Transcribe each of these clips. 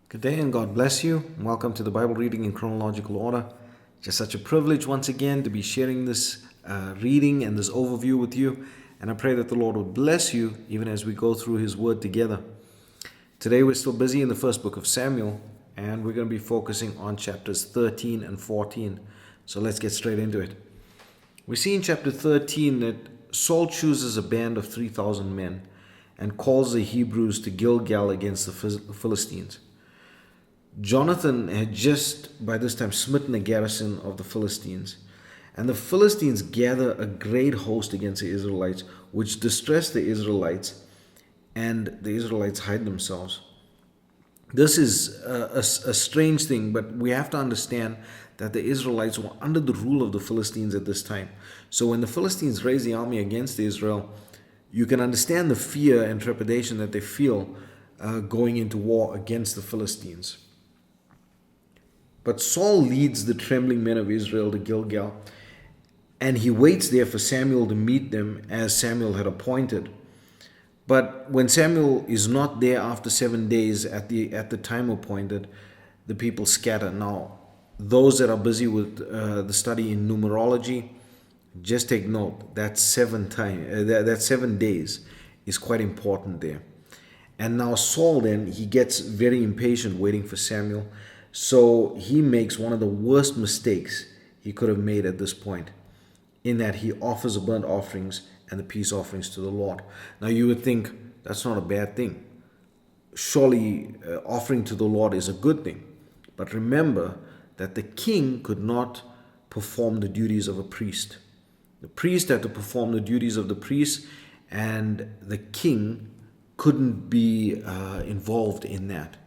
Good day and God bless you. Welcome to the Bible reading in chronological order. Just such a privilege once again to be sharing this reading and this overview with you. And I pray that the Lord would bless you even as we go through His Word together. Today we're still busy in the first book of Samuel, and we're going to be focusing on chapters 13 and 14. So let's get straight into it. We see in chapter 13 that Saul chooses a band of 3,000 men and calls the Hebrews to Gilgal against the Philistines. Jonathan had just by this time smitten the garrison of the Philistines, and the Philistines gather a great host against the Israelites, which distress the Israelites, and the Israelites hide themselves. This is a strange thing, but we have to understand that the Israelites were under the rule of the Philistines at this time. So when the Philistines raise the army against Israel, you can understand the fear and trepidation that they feel going into war against the Philistines. But Saul leads the trembling men of Israel to Gilgal, and he waits there for Samuel to meet them as Samuel had appointed. But when Samuel is not there after 7 days at the time appointed, the people scatter. Now, those that are busy with the study in numerology, just take note that 7 days is quite important there. And now Saul then, he gets very impatient waiting for Samuel. So he makes one of the worst mistakes he could have made at this point, in that he offers the burnt offerings and the peace offerings to the Lord. Now you would think that's not a bad thing. Surely offering to the Lord is a good thing. But remember that the king could not perform the duties of a priest. The priest had to perform the duties of the priest, and the king couldn't be involved in that.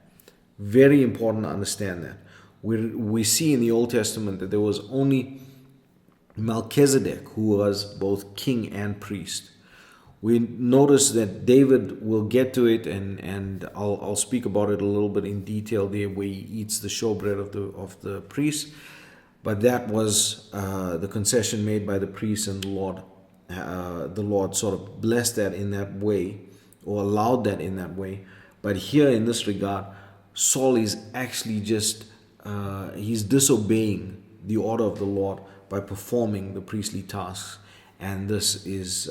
Very important to understand that. We see in the Old Testament that there was only Melchizedek who was both king and priest. We notice that David will get to it, and I'll speak about it a little bit in detail there, where he eats the showbread of the priest. But that was the concession made by the priest, and the Lord sort of blessed that in that way, or allowed that in that way. But here in this regard, Saul is actually he's disobeying the order of the Lord by performing the priestly tasks, and this is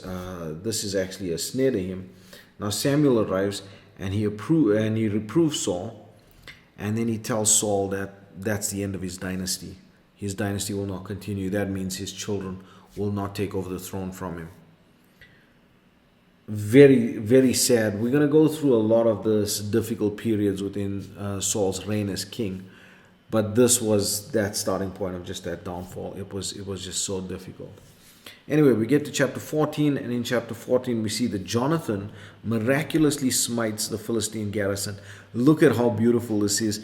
actually a snare to him. Now Samuel arrives, and he reproves Saul, and then he tells Saul that that's the end of his dynasty. His dynasty will not continue. That means his children will not take over the throne from him. Very, very sad. We're going to go through a lot of this difficult periods within Saul's reign as king, but this was that starting point of just that downfall. It was just so difficult. Anyway, we get to chapter 14, and in chapter 14 we see that Jonathan miraculously smites the Philistine garrison. Look at how beautiful this is.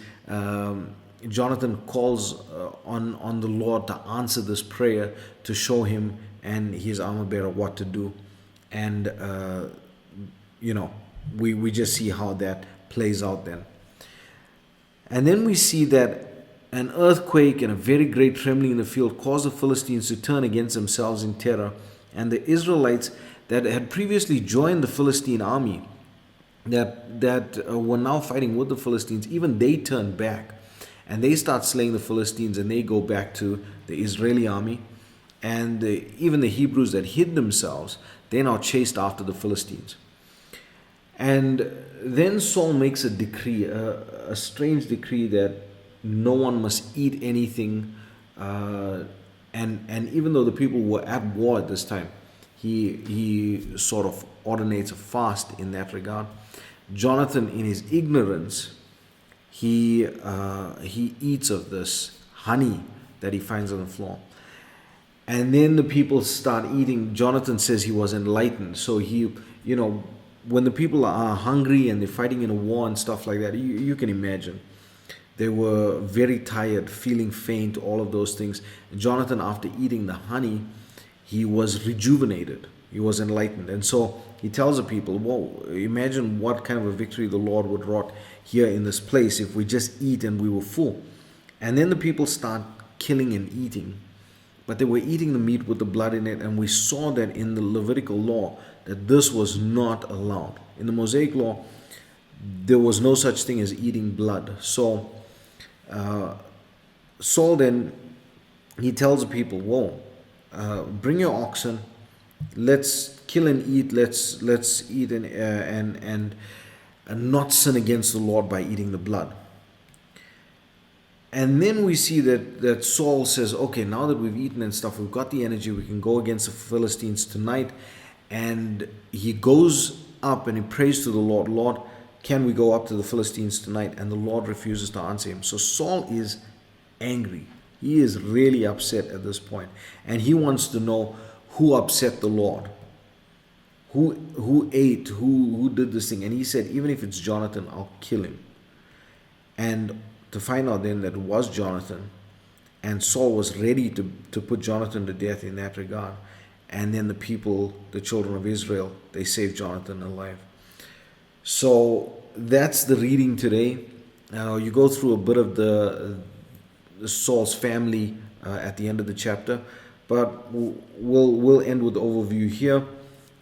Jonathan calls on the Lord to answer this prayer, to show him and his armor bearer what to do. And, we just see how that plays out then. And then we see that an earthquake and a very great trembling in the field caused the Philistines to turn against themselves in terror. And the Israelites that had previously joined the Philistine army, that were now fighting with the Philistines, even they turned back. And they start slaying the Philistines, and they go back to the Israeli army. And even the Hebrews that hid themselves, they're now chased after the Philistines. And then Saul makes a decree, a strange decree, that no one must eat anything. And even though the people were at war at this time, he sort of ordinates a fast in that regard. Jonathan, in his ignorance, he eats of this honey that he finds on the floor. And then the people start eating. Jonathan says he was enlightened. So when the people are hungry and they're fighting in a war and stuff like that, you can imagine. They were very tired, feeling faint, all of those things. And Jonathan, after eating the honey, he was rejuvenated. He was enlightened. And so he tells the people, whoa, imagine what kind of a victory the Lord would wrought here in this place if we just eat and we were full. And then the people start killing and eating. But they were eating the meat with the blood in it, and we saw that in the Levitical law that this was not allowed. In the Mosaic law, there was no such thing as eating blood. So Saul then, he tells the people, "Whoa, bring your oxen, let's kill and eat, let's eat and not sin against the Lord by eating the blood." And then we see that Saul says, "Okay, now that we've eaten and stuff, we've got the energy, we can go against the Philistines tonight." And he goes up and he prays to the Lord, "Lord, can we go up to the Philistines tonight?" And the Lord refuses to answer him. So Saul is angry. He is really upset at this point. And he wants to know who upset the Lord. Who ate, who did this thing. And he said, even if it's Jonathan, I'll kill him. And to find out then that it was Jonathan, and Saul was ready to put Jonathan to death in that regard. And then the people, the children of Israel, they saved Jonathan alive. So that's the reading today. You go through a bit of the Saul's family at the end of the chapter, but we'll end with the overview here.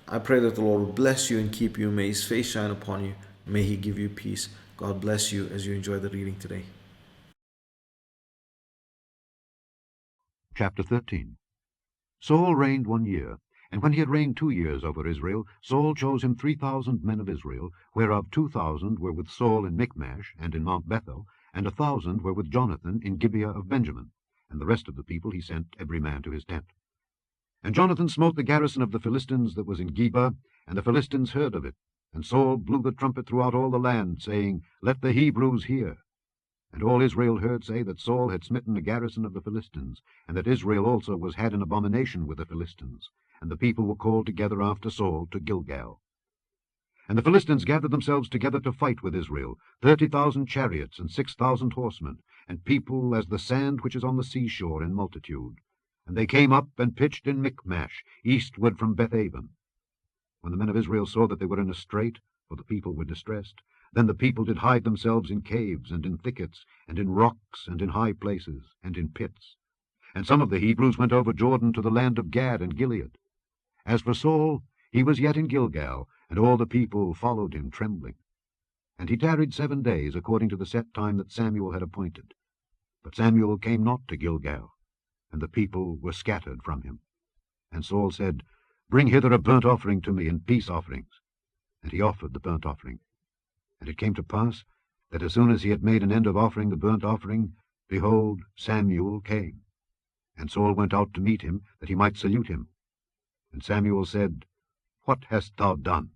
I pray that the Lord will bless you and keep you. May His face shine upon you. May He give you peace. God bless you as you enjoy the reading today. Chapter 13. Saul reigned 1 year, and when he had reigned 2 years over Israel, Saul chose him 3,000 men of Israel, whereof 2,000 were with Saul in Michmash and in Mount Bethel, and 1,000 were with Jonathan in Gibeah of Benjamin, and the rest of the people he sent every man to his tent. And Jonathan smote the garrison of the Philistines that was in Geba, and the Philistines heard of it. And Saul blew the trumpet throughout all the land, saying, Let the Hebrews hear. And all Israel heard say that Saul had smitten the garrison of the Philistines, and that Israel also was had an abomination with the Philistines. And the people were called together after Saul to Gilgal. And the Philistines gathered themselves together to fight with Israel, 30,000 chariots and 6,000 horsemen, and people as the sand which is on the seashore in multitude. And they came up and pitched in Michmash, eastward from Bethaven. When the men of Israel saw that they were in a strait, for the people were distressed, then the people did hide themselves in caves, and in thickets, and in rocks, and in high places, and in pits. And some of the Hebrews went over Jordan to the land of Gad and Gilead. As for Saul, he was yet in Gilgal, and all the people followed him trembling. And he tarried 7 days, according to the set time that Samuel had appointed. But Samuel came not to Gilgal, and the people were scattered from him. And Saul said, Bring hither a burnt offering to me, and peace offerings. And he offered the burnt offering. And it came to pass, that as soon as he had made an end of offering the burnt offering, behold, Samuel came. And Saul went out to meet him, that he might salute him. And Samuel said, What hast thou done?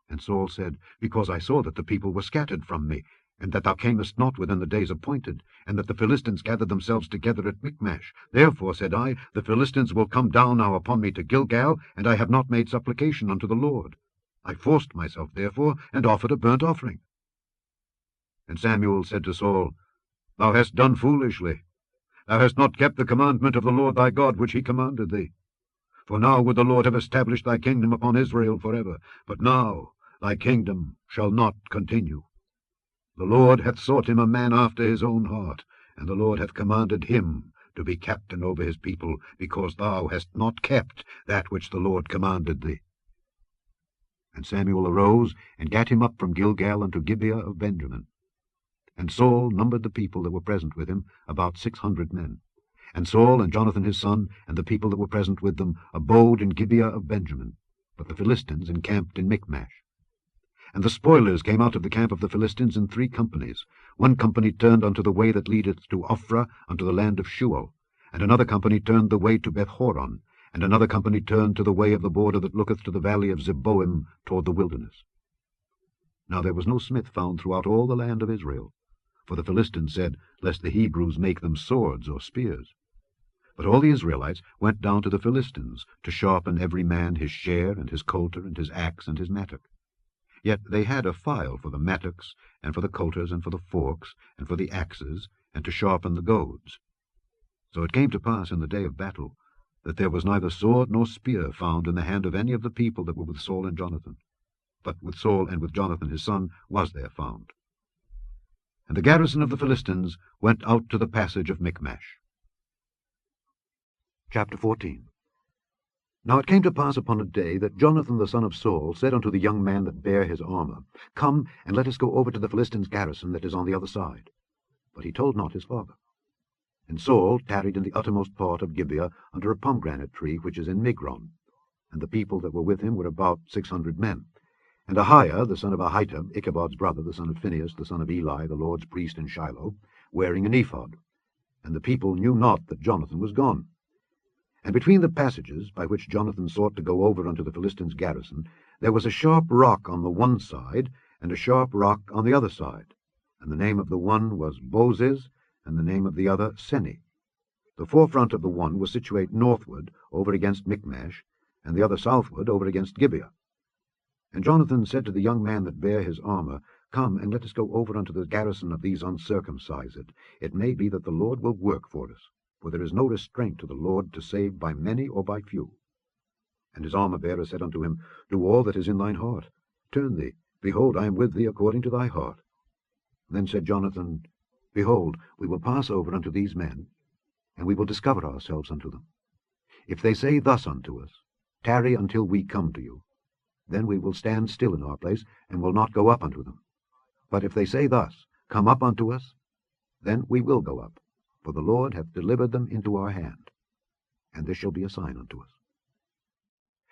And Saul said, Because I saw that the people were scattered from me, and that thou camest not within the days appointed, and that the Philistines gathered themselves together at Michmash. Therefore, said I, the Philistines will come down now upon me to Gilgal, and I have not made supplication unto the Lord. I forced myself, therefore, and offered a burnt offering. And Samuel said to Saul, Thou hast done foolishly. Thou hast not kept the commandment of the Lord thy God, which he commanded thee. For now would the Lord have established thy kingdom upon Israel forever, but now thy kingdom shall not continue. The Lord hath sought him a man after his own heart, and the Lord hath commanded him to be captain over his people, because thou hast not kept that which the Lord commanded thee. And Samuel arose, and gat him up from Gilgal unto Gibeah of Benjamin. And Saul numbered the people that were present with him, about 600 men. And Saul and Jonathan his son, and the people that were present with them, abode in Gibeah of Benjamin, but the Philistines encamped in Michmash. And the spoilers came out of the camp of the Philistines in 3 companies. 1 company turned unto the way that leadeth to Ophrah, unto the land of Shual, and another company turned the way to Bethhoron, and another company turned to the way of the border that looketh to the valley of Zeboim toward the wilderness. Now there was no smith found throughout all the land of Israel, for the Philistines said, Lest the Hebrews make them swords or spears. But all the Israelites went down to the Philistines, to sharpen every man his share, and his coulter, and his axe, and his mattock. Yet they had a file for the mattocks, and for the coulters, and for the forks, and for the axes, and to sharpen the goads. So it came to pass in the day of battle, that there was neither sword nor spear found in the hand of any of the people that were with Saul and Jonathan. But with Saul and with Jonathan his son was there found. And the garrison of the Philistines went out to the passage of Michmash. Chapter 14. Now it came to pass upon a day that Jonathan the son of Saul said unto the young man that bare his armour, Come, and let us go over to the Philistines' garrison that is on the other side. But he told not his father. And Saul tarried in the uttermost part of Gibeah under a pomegranate tree which is in Migron. And the people that were with him were about 600 men. And Ahiah, the son of Ahitub, Ichabod's brother, the son of Phinehas, the son of Eli, the Lord's priest in Shiloh, wearing an ephod. And the people knew not that Jonathan was gone. And between the passages by which Jonathan sought to go over unto the Philistines' garrison, there was a sharp rock on the one side, and a sharp rock on the other side. And the name of the one was Bozez, and the name of the other Seni. The forefront of the one was situate northward, over against Michmash, and the other southward, over against Gibeah. And Jonathan said to the young man that bare his armour, Come, and let us go over unto the garrison of these uncircumcised. It may be that the Lord will work for us, for there is no restraint to the Lord to save by many or by few. And his armour-bearer said unto him, Do all that is in thine heart. Turn thee, behold, I am with thee according to thy heart. Then said Jonathan, Behold, we will pass over unto these men, and we will discover ourselves unto them. If they say thus unto us, Tarry until we come to you, then we will stand still in our place, and will not go up unto them. But if they say thus, Come up unto us, then we will go up, for the Lord hath delivered them into our hand. And this shall be a sign unto us.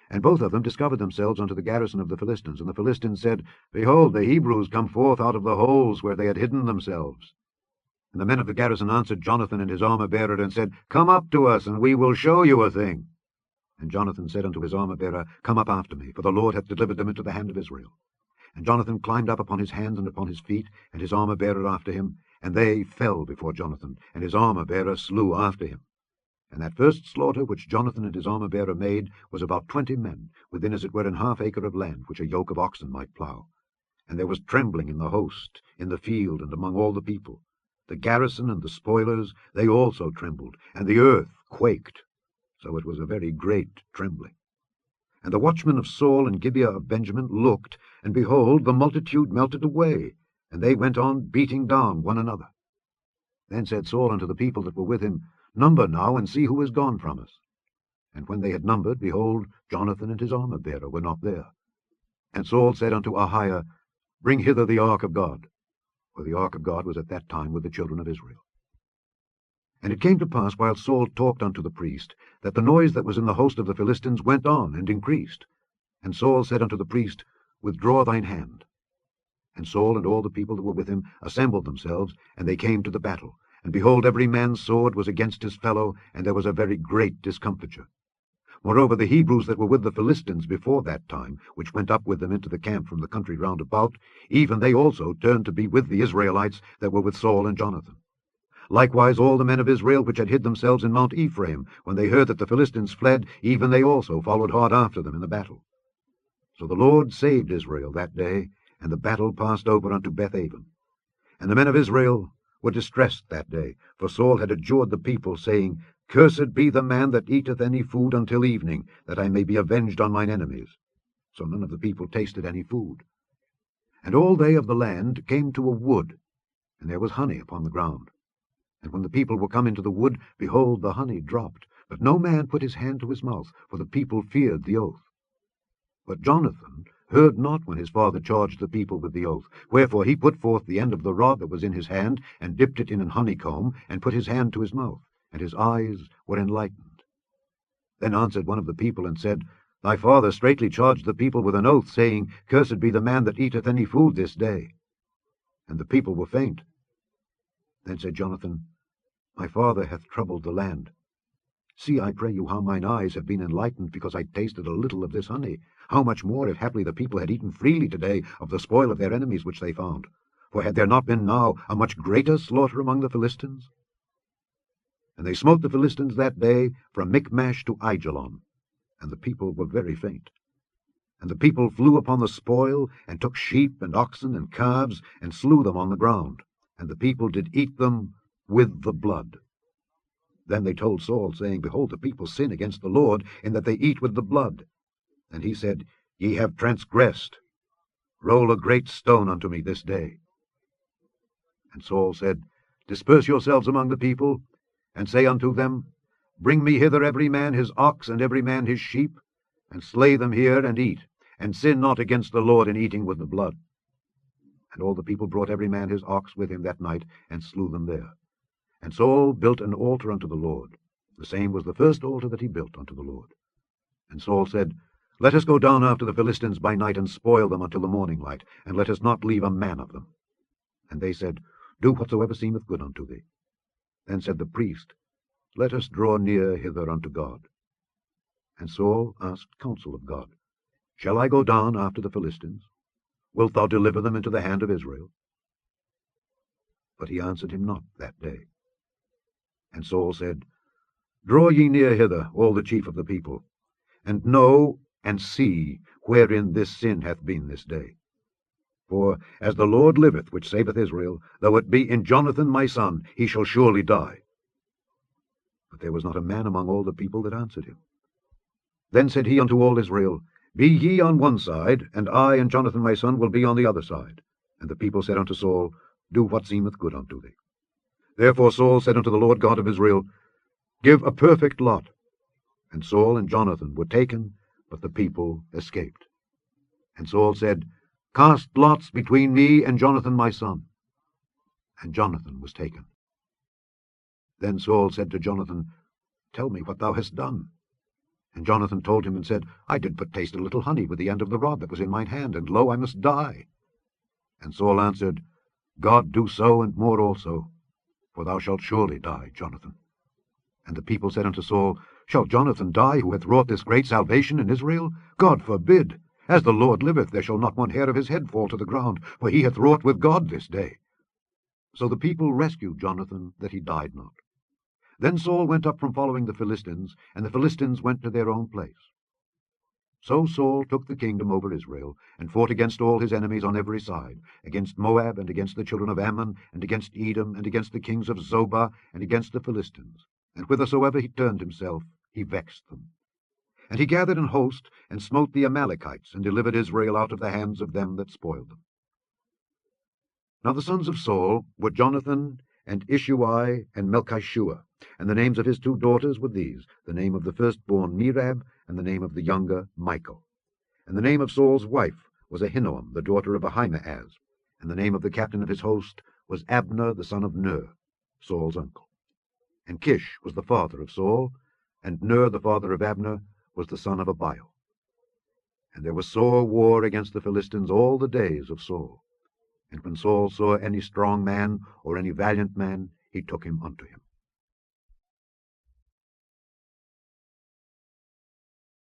And both of them discovered themselves unto the garrison of the Philistines. And the Philistines said, Behold, the Hebrews come forth out of the holes where they had hidden themselves. And the men of the garrison answered Jonathan and his armour-bearer, and said, Come up to us, and we will show you a thing. And Jonathan said unto his armour-bearer, Come up after me, for the Lord hath delivered them into the hand of Israel. And Jonathan climbed up upon his hands and upon his feet, and his armour-bearer after him, and they fell before Jonathan, and his armour-bearer slew after him. And that first slaughter which Jonathan and his armour-bearer made was about 20 men, within as it were an half acre of land, which a yoke of oxen might plough. And there was trembling in the host, in the field, and among all the people. The garrison and the spoilers, they also trembled, and the earth quaked. So it was a very great trembling. And the watchmen of Saul and Gibeah of Benjamin looked, and behold, the multitude melted away, and they went on beating down one another. Then said Saul unto the people that were with him, Number now, and see who is gone from us. And when they had numbered, behold, Jonathan and his armour-bearer were not there. And Saul said unto Ahiah, Bring hither the ark of God. For the ark of God was at that time with the children of Israel. And it came to pass, while Saul talked unto the priest, that the noise that was in the host of the Philistines went on and increased. And Saul said unto the priest, Withdraw thine hand. And Saul and all the people that were with him assembled themselves, and they came to the battle. And behold, every man's sword was against his fellow, and there was a very great discomfiture. Moreover, the Hebrews that were with the Philistines before that time, which went up with them into the camp from the country round about, even they also turned to be with the Israelites that were with Saul and Jonathan. Likewise all the men of Israel which had hid themselves in Mount Ephraim, when they heard that the Philistines fled, even they also followed hard after them in the battle. So the Lord saved Israel that day, and the battle passed over unto Bethaven. And the men of Israel were distressed that day, for Saul had adjured the people, saying, Cursed be the man that eateth any food until evening, that I may be avenged on mine enemies. So none of the people tasted any food. And all they of the land came to a wood, and there was honey upon the ground. And when the people were come into the wood, behold, the honey dropped, but no man put his hand to his mouth, for the people feared the oath. But Jonathan heard not when his father charged the people with the oath. Wherefore he put forth the end of the rod that was in his hand, and dipped it in an honeycomb, and put his hand to his mouth, and his eyes were enlightened. Then answered one of the people, and said, Thy father straitly charged the people with an oath, saying, Cursed be the man that eateth any food this day. And the people were faint. Then said Jonathan, My father hath troubled the land. See, I pray you, how mine eyes have been enlightened, because I tasted a little of this honey. How much more, if haply the people had eaten freely today of the spoil of their enemies which they found? For had there not been now a much greater slaughter among the Philistines? And they smote the Philistines that day from Michmash to Aijalon, and the people were very faint. And the people flew upon the spoil, and took sheep and oxen and calves, and slew them on the ground. And the people did eat them with the blood. Then they told Saul, saying, Behold, the people sin against the Lord, in that they eat with the blood. And he said, Ye have transgressed. Roll a great stone unto me this day. And Saul said, Disperse yourselves among the people, and say unto them, Bring me hither every man his ox, and every man his sheep, and slay them here, and eat, and sin not against the Lord in eating with the blood. And all the people brought every man his ox with him that night, and slew them there. And Saul built an altar unto the Lord. The same was the first altar that he built unto the Lord. And Saul said, Let us go down after the Philistines by night, and spoil them until the morning light, and let us not leave a man of them. And they said, Do whatsoever seemeth good unto thee. Then said the priest, Let us draw near hither unto God. And Saul asked counsel of God, Shall I go down after the Philistines? Wilt thou deliver them into the hand of Israel? But he answered him not that day. And Saul said, Draw ye near hither, all the chief of the people, and know and see wherein this sin hath been this day. For as the Lord liveth, which saveth Israel, though it be in Jonathan my son, he shall surely die. But there was not a man among all the people that answered him. Then said he unto all Israel, Be ye on one side, and I and Jonathan my son will be on the other side. And the people said unto Saul, Do what seemeth good unto thee. Therefore Saul said unto the Lord God of Israel, Give a perfect lot. And Saul and Jonathan were taken, but the people escaped. And Saul said, Cast lots between me and Jonathan my son. And Jonathan was taken. Then Saul said to Jonathan, Tell me what thou hast done. And Jonathan told him, and said, I did but taste a little honey with the end of the rod that was in mine hand, and lo, I must die. And Saul answered, God do so, and more also, for thou shalt surely die, Jonathan. And the people said unto Saul, Shall Jonathan die, who hath wrought this great salvation in Israel? God forbid! As the Lord liveth, there shall not one hair of his head fall to the ground, for he hath wrought with God this day. So the people rescued Jonathan, that he died not. Then Saul went up from following the Philistines, and the Philistines went to their own place. So Saul took the kingdom over Israel, and fought against all his enemies on every side, against Moab, and against the children of Ammon, and against Edom, and against the kings of Zobah, and against the Philistines. And whithersoever he turned himself, he vexed them. And he gathered an host, and smote the Amalekites, and delivered Israel out of the hands of them that spoiled them. Now the sons of Saul were Jonathan, and Ishuai, and Melchishua, and the names of his two daughters were these, the name of the firstborn Merab, and the name of the younger Michal. And the name of Saul's wife was Ahinoam, the daughter of Ahimaaz, and the name of the captain of his host was Abner, the son of Ner, Saul's uncle. And Kish was the father of Saul, and Ner, the father of Abner, was the son of Abiel. And there was sore war against the Philistines all the days of Saul. And when Saul saw any strong man or any valiant man, he took him unto him.